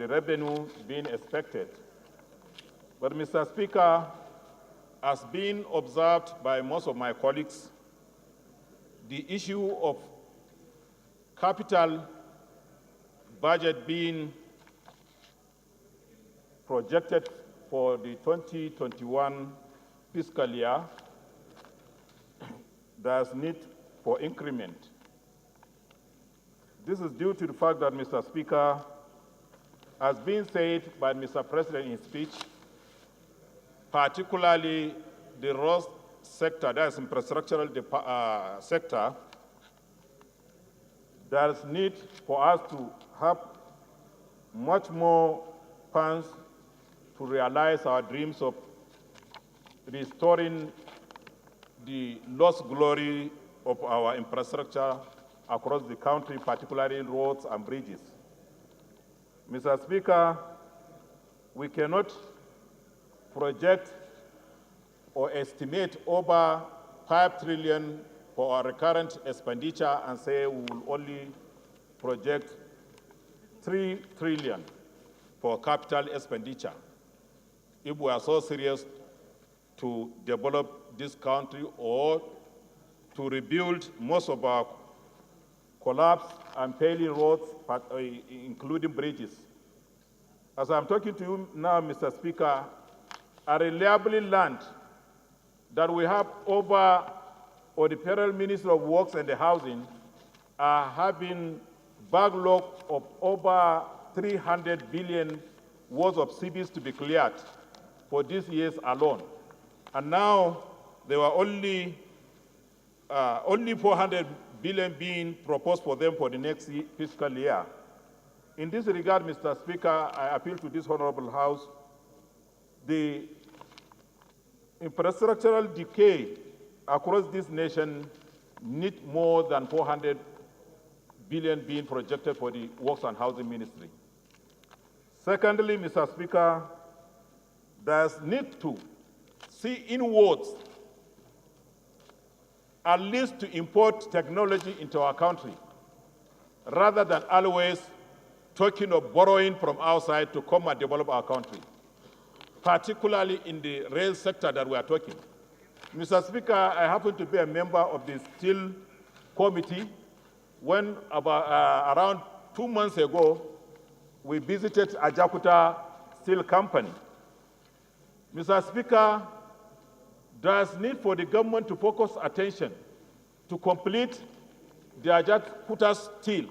the revenue being expected. But, Mr. Speaker, as being observed by most of my colleagues, the issue of capital budget being projected for the 2021 fiscal year, there's need for increment. This is due to the fact that, Mr. Speaker, as being said by Mr. President in speech, particularly the road sector, that is infrastructural sector, there is need for us to have much more funds to realize our dreams of restoring the lost glory of our infrastructure across the country, particularly roads and bridges. Mr. Speaker, we cannot project or estimate over 5 trillion for our recurrent expenditure and say we will only project 3 trillion for capital expenditure. If we are so serious to develop this country or to rebuild most of our collapsed and failing roads, including bridges. As I'm talking to you now, Mr. Speaker, I reliably learned that we have over, or the Federal Ministry of Works and the Housing are having backlog of over 300 billion worth of CBs to be cleared for this year alone. And now there were only 400 billion being proposed for them for the next fiscal year. In this regard, Mr. Speaker, I appeal to this honorable House. The infrastructural decay across this nation needs more than 400 billion being projected for the Works and Housing Ministry. Secondly, Mr. Speaker, there's need to see inwards, at least to import technology into our country, rather than always talking of borrowing from outside to come and develop our country, particularly in the rail sector that we are talking. Mr. Speaker, I happen to be a member of the Steel Committee when around 2 months ago, we visited Ajakuta Steel Company. Mr. Speaker, there's need for the government to focus attention to complete the Ajakuta Steel.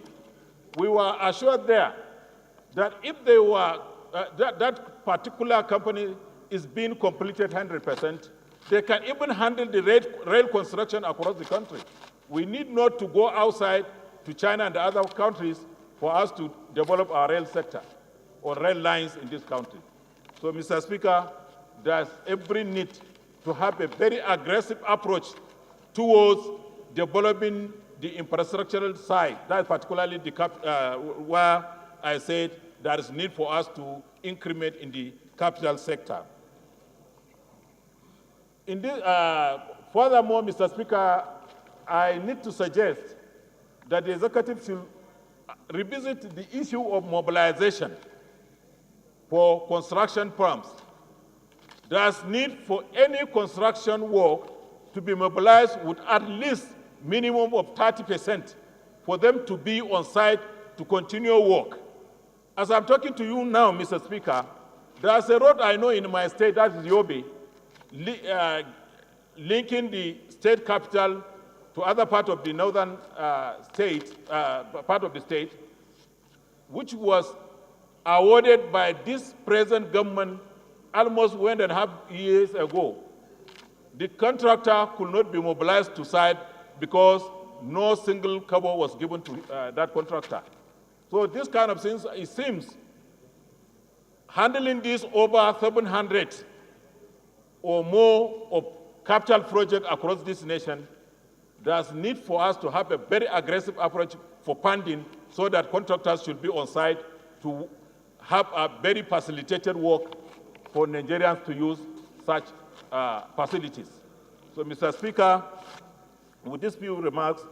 We were assured there that if they were, that particular company is being completed 100%, they can even handle the rail construction across the country. We need not to go outside to China and other countries for us to develop our rail sector or rail lines in this country. So, Mr. Speaker, there's every need to have a very aggressive approach towards developing the infrastructural side. That's particularly where I said there is need for us to increment in the capital sector. In this, furthermore, Mr. Speaker, I need to suggest that the executive should revisit the issue of mobilization for construction firms. There's need for any construction work to be mobilized with at least minimum of 30% for them to be on site to continue work. As I'm talking to you now, Mr. Speaker, there's a road I know in my state, that is Yobe, linking the state capital to other part of the northern part of the state, which was awarded by this present government almost 1.5 years ago. The contractor could not be mobilized to site because no single cover was given to that contractor. So this kind of things, it seems, handling this over 700 or more of capital projects across this nation, there's need for us to have a very aggressive approach for funding so that contractors should be on site to have a very facilitated work for Nigerians to use such facilities. So, Mr. Speaker, with these few remarks,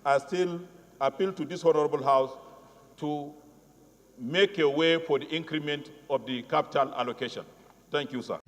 I still appeal to this honorable House to make a way for the increment of the capital allocation. Thank you, sir.